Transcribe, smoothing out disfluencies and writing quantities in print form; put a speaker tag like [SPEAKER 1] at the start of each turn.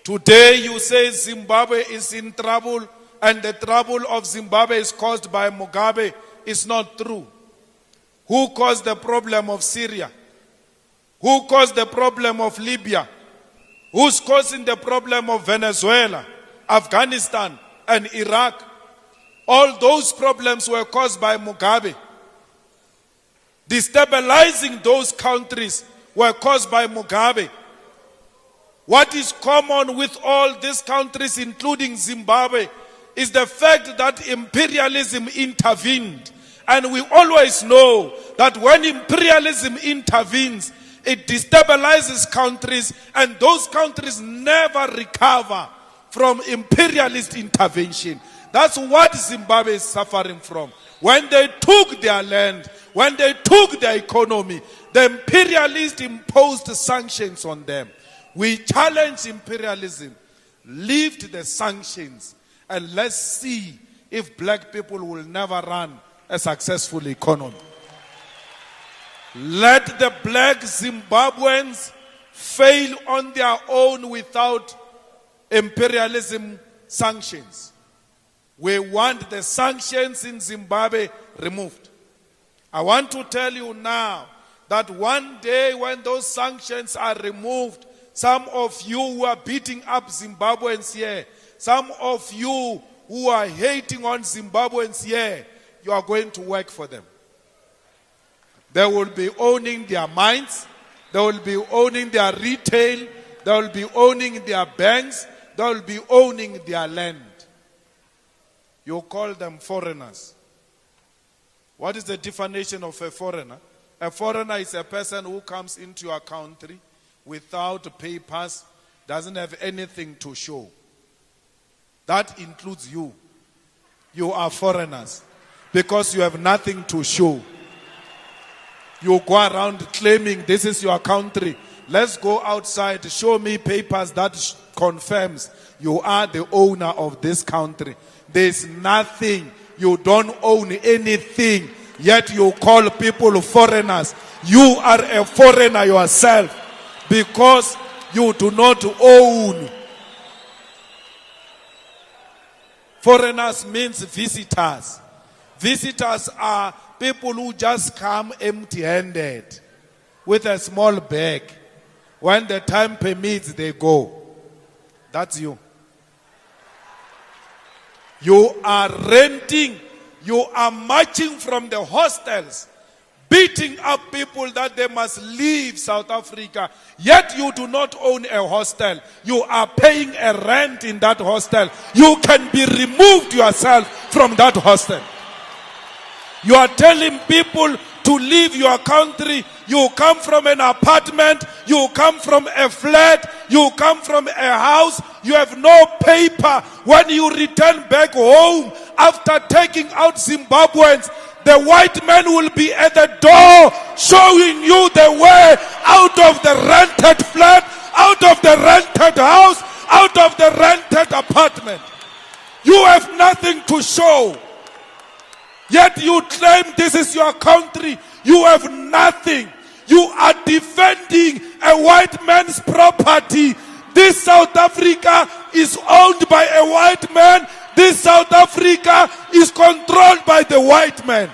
[SPEAKER 1] Today you say Zimbabwe is in trouble and the trouble of Zimbabwe is caused by Mugabe. It's not true. Who caused the problem of Syria? Who caused the problem of Libya? Who's causing the problem of Venezuela, Afghanistan, and Iraq? All those problems were caused by Mugabe. Destabilizing those countries were caused by Mugabe. What is common with all these countries, including Zimbabwe, is the fact that imperialism intervened. And we always know that when imperialism intervenes, it destabilizes countries, and those countries never recover from imperialist intervention. That's what Zimbabwe is suffering from. When they took their land, when they took their economy, the imperialists imposed sanctions on them. We challenge imperialism, lift the sanctions, and let's see if black people will never run a successful economy. Let the black Zimbabweans fail on their own without imperialism sanctions. We want the sanctions in Zimbabwe removed. I want to tell you now that one day when those sanctions are removed, some of you who are beating up Zimbabweans here, some of you who are hating on Zimbabweans here, you are going to work for them. They will be owning their mines, they will be owning their retail, they will be owning their banks, they will be owning their land. You call them foreigners. What is the definition of a foreigner? A foreigner is a person who comes into your country without papers, doesn't have anything to show. That includes you. You are foreigners because you have nothing to show. You go around claiming this is your country. Let's go outside. Show me papers that confirms you are the owner of this country. There's nothing. You don't own anything. Yet you call people foreigners. You are a foreigner yourself because you do not own. Foreigners means visitors. Visitors are people who just come empty-handed with a small bag. When the time permits, they go. That's you. You are renting. You are marching from the hostels, beating up people that they must leave South Africa. Yet you do not own a hostel. You are paying a rent in that hostel. You can be removed yourself from that hostel. You are telling people to leave your country. You come from an apartment. You come from a flat. You come from a house. You have no paper. When you return back home after taking out Zimbabweans, the white man will be at the door showing you the way out of the rented flat, out of the rented house, out of the rented apartment. You have nothing to show. Yet you claim this is your country. You have nothing. You are defending a white man's property. This South Africa is owned by a white man. This South Africa is controlled by the white man.